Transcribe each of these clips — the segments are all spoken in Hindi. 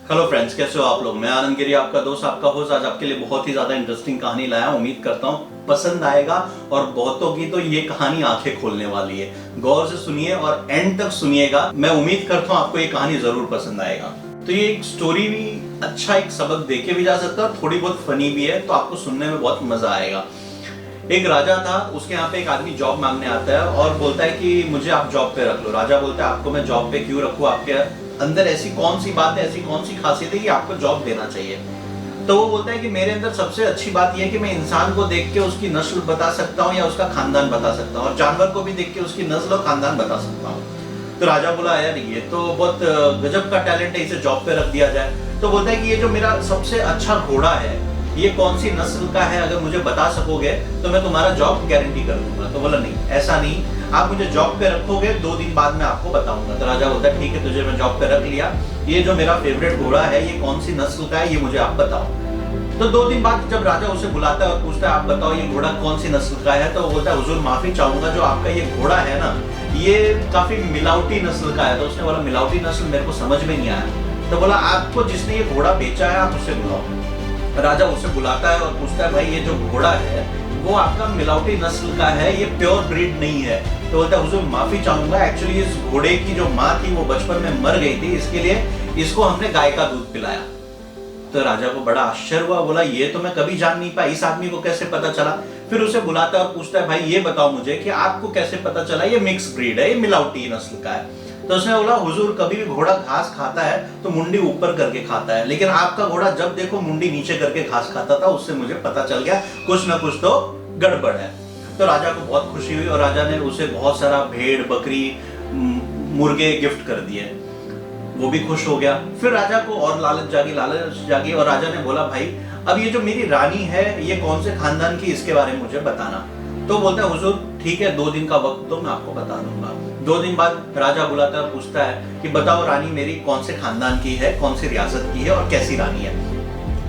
हेलो फ्रेंड्स, कैसे हो आप लोग। मैं आनंद गिरी, आपका दोस्त, आपका होस्ट। आज आपके लिए बहुत ही ज्यादा इंटरेस्टिंग कहानी लाया हूं। उम्मीद करता हूं पसंद आएगा और बहुतों की तो ये कहानी आंखें खोलने वाली है। गौर से सुनिए और एंड तक सुनिएगा। मैं उम्मीद करता हूं आपको ये कहानी जरूर पसंद आएगा। तो ये एक स्टोरी भी अच्छा, एक सबक देके भी जा सकता है और थोड़ी बहुत फनी भी है, तो आपको सुनने में बहुत मजा आएगा। एक राजा था, उसके यहाँ पे एक आदमी जॉब मांगने आता है और बोलता है कि मुझे आप जॉब पे रख लो। राजा बोलता है आपको मैं जॉब पे क्यों रखूं, आपके अंदर ऐसी कौन सी बात है, ऐसी कौन सी खासियत है कि आपको जॉब देना चाहिए। तो वो बोलता है कि मेरे अंदर सबसे अच्छी बात यह है कि मैं इंसान को देख के उसकी नस्ल बता सकता हूँ या उसका खानदान बता सकता हूँ, और जानवर को भी देख के उसकी नस्ल और खानदान बता सकता हूँ। तो राजा बोला यार ये तो बहुत गजब का टैलेंट है, इसे जॉब पे रख दिया जाए। तो बोलता है कि ये जो मेरा सबसे अच्छा घोड़ा है ये कौन सी नस्ल का है, अगर मुझे बता सकोगे तो मैं तुम्हारा जॉब गारंटी कर दूंगा। तो बोला नहीं, ऐसा नहीं, आप मुझे जॉब पे रखोगे, 2 दिन बाद मैं आपको बताऊंगा। तो राजा बोलता है ठीक है, तुझे मैं जॉब पे रख लिया। ये जो मेरा फेवरेट घोड़ा है ये कौन सी नस्ल का है ये मुझे आप बताओ। तो 2 दिन बाद जब राजा उसे बुलाता है और पूछता है आप बताओ ये घोड़ा कौन सी नस्ल का है, तो वो बोलता है हुजूर माफी चाहूंगा, जो आपका ये घोड़ा है ना ये काफी मिलावटी नस्ल का है। तो उसने बोला मिलावटी नस्ल मेरे को समझ में नहीं आया। तो बोला आपको जिसने ये घोड़ा बेचा है आप उसे बुलाओ। राजा उसे बुलाता है और पूछता है भाई ये जो घोड़ा है वो आपका मिलावटी नस्ल का है, ये प्योर ब्रीड नहीं है। तो बोलता है हुजूर माफी चाहूंगा, एक्चुअली इस घोड़े की जो माँ थी वो बचपन में मर गई थी, इसके लिए इसको हमने गाय का दूध पिलाया। तो राजा को बड़ा आश्चर्य हुआ, बोला ये तो मैं कभी जान नहीं पाया, इस आदमी को कैसे पता चला। फिर उसे बुलाता है और पूछता है भाई ये बताओ मुझे कि आपको कैसे पता चला ये मिक्स ब्रीड है, ये मिलावटी नस्ल का है। तो उसने बोला हुजूर कभी भी घोड़ा घास खाता है तो मुंडी ऊपर करके खाता है, लेकिन आपका घोड़ा जब देखो मुंडी नीचे करके घास खाता था, उससे मुझे पता चल गया कुछ ना कुछ तो गड़बड़ है। तो राजा को बहुत खुशी हुई और राजा ने उसे बहुत सारा भेड़ बकरी मुर्गे गिफ्ट कर दिए। वो भी खुश हो गया। फिर राजा को और लालच जागी और राजा ने बोला भाई अब ये जो मेरी रानी है ये कौन से खानदान की, इसके बारे में मुझे बताना। तो बोलता है हुजूर ठीक है, 2 दिन का वक्त दो, मैं आपको बता दूंगा। 2 दिन बाद राजा बुलाता है, पूछता है कि बताओ रानी मेरी कौन से खानदान की है, कौन सी रियासत की है और कैसी रानी है।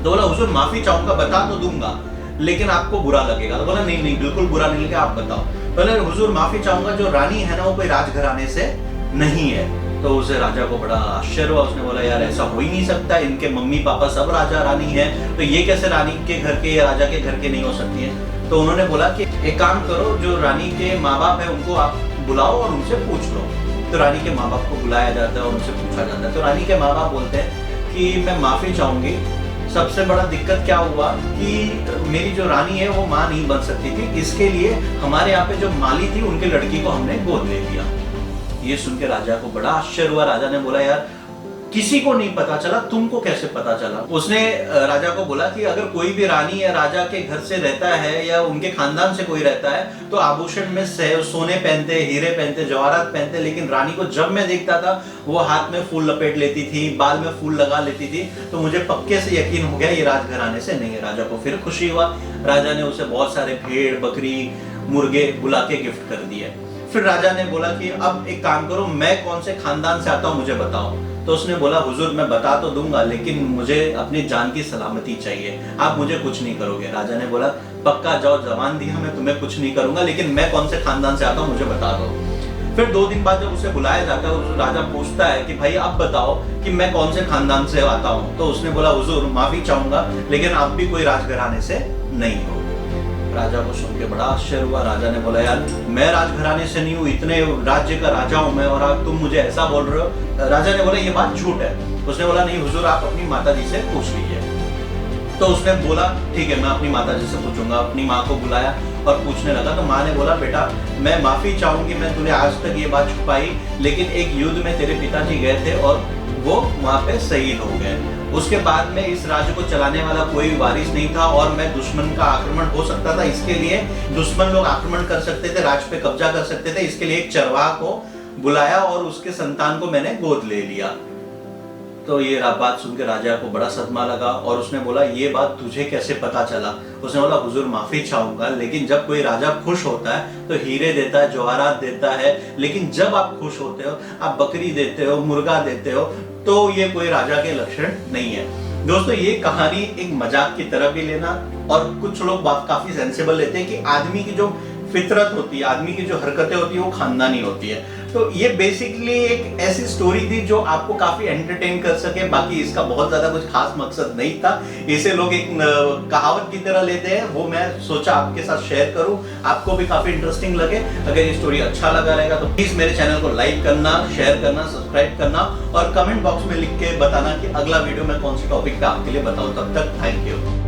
तो बोला हुजूर माफी चाहूंगा, बता तो दूंगा लेकिन आपको बुरा लगेगा। तो बोला नहीं नहीं बिल्कुल बुरा नहीं लगेगा, आप बताओ। बोले हुजूर माफी चाहूंगा, जो रानी है ना वो कोई राजघराने से नहीं है। तो उसे राजा को बड़ा आश्चर्य हुआ। उसने बोला यार ऐसा हो ही नहीं सकता, इनके मम्मी पापा सब राजा रानी है, तो ये कैसे रानी के घर के या राजा के घर के नहीं हो सकती है। तो उन्होंने बोला कि एक काम करो, जो रानी के माँ बाप है उनको आप बुलाओ और उनसे पूछ लो। तो रानी के माँ बाप को बुलाया जाता है और उनसे पूछा जाता है। तो रानी के माँ बाप बोलते हैं कि मैं माफी चाहूंगी, सबसे बड़ा दिक्कत क्या हुआ कि मेरी जो रानी है वो माँ नहीं बन सकती थी, इसके लिए हमारे यहाँ पे जो माली थी उनके लड़की को हमने गोद ले लिया। ये सुन के राजा को बड़ा आश्चर्य हुआ। राजा ने बोला यार किसी को नहीं पता चला, तुमको कैसे पता चला। उसने राजा को बोला कि अगर कोई भी रानी या राजा के घर से रहता है या उनके खानदान से कोई रहता है तो आभूषण में सोने पहनते, हीरे पहनते, जवाहरात पहनते, लेकिन रानी को जब मैं देखता था वो हाथ में फूल लपेट लेती थी, बाल में फूल लगा लेती थी, तो मुझे पक्के से यकीन हो गया ये राजघराने से नहीं है। राजा को फिर खुशी हुआ। राजा ने उसे बहुत सारे भेड़ बकरी मुर्गे बुला के गिफ्ट कर दिए। फिर राजा ने बोला कि अब एक काम करो, मैं कौन से खानदान से आता हूँ मुझे बताओ। तो उसने बोला हुजूर मैं बता तो दूंगा लेकिन मुझे अपनी जान की सलामती चाहिए, आप मुझे कुछ नहीं करोगे। राजा ने बोला पक्का जाओ, जवान दिया, मैं तुम्हें कुछ नहीं करूंगा, लेकिन मैं कौन से खानदान से आता हूँ मुझे बता दो। फिर 2 दिन बाद जब उसे बुलाया जाता है, राजा पूछता है कि भाई अब बताओ कि मैं कौन से खानदान से आता हूँ। तो उसने बोला हुजूर माफी चाहूंगा लेकिन आप भी कोई राजघराने से नहीं हो। राजा को सुन के बड़ा आश्चर्य हुआ। राजा ने बोला यार मैं राजघराने से नहीं हूँ, इतने राज्य का राजा हूँ मैं, और आप तुम मुझे ऐसा बोल रहे हो। राजा ने बोला ये बात झूठ है। उसने बोला नहीं हुजूर आप अपनी माताजी से पूछ लीजिए। तो उसने बोला ठीक है मैं अपनी माताजी से पूछूंगा। अपनी माँ को बुलाया और पूछने लगा। तो माँ ने बोला बेटा मैं माफी चाहूंगी, मैं तूने आज तक ये बात छुपाई, लेकिन एक युद्ध में तेरे पिताजी गए थे और वो वहां पे शहीद हो गए। उसके बाद में इस राज्य को चलाने वाला कोई वारिस नहीं था और मैं दुश्मन का आक्रमण हो सकता था, इसके लिए दुश्मन लोग आक्रमण कर सकते थे, राज्य पे कब्जा कर सकते थे, इसके लिए एक चरवाहा को बुलाया और उसके संतान को मैंने गोद ले लिया। तो ये बात सुनकर राजा को बड़ा सदमा लगा और उसने बोला ये बात तुझे कैसे पता चला। उसने बोला हुजूर माफी चाहूंगा लेकिन जब कोई राजा खुश होता है तो हीरे देता है, जवाहरात देता है, लेकिन जब आप खुश होते हो आप बकरी देते हो, मुर्गा देते हो, तो ये कोई राजा के लक्षण नहीं है। दोस्तों ये कहानी एक मजाक की तरह भी लेना, और कुछ लोग बात काफी सेंसिबल लेते हैं कि आदमी की जो फितरत होती है, आदमी की जो हरकतें होती है वो खानदानी होती है। तो ये बेसिकली एक ऐसी स्टोरी थी जो आपको काफी एंटरटेन कर सके, बाकी इसका बहुत ज्यादा कुछ खास मकसद नहीं था। इसे लोग एक कहावत की तरह लेते हैं, वो मैं सोचा आपके साथ शेयर करूं, आपको भी काफी इंटरेस्टिंग लगे। अगर ये स्टोरी अच्छा लगा रहेगा तो प्लीज मेरे चैनल को लाइक करना, शेयर करना, सब्सक्राइब करना और कमेंट बॉक्स में लिख के बताना कि अगला वीडियो मैं कौन से टॉपिक पे आपके लिए बताऊं। तब तक थैंक यू।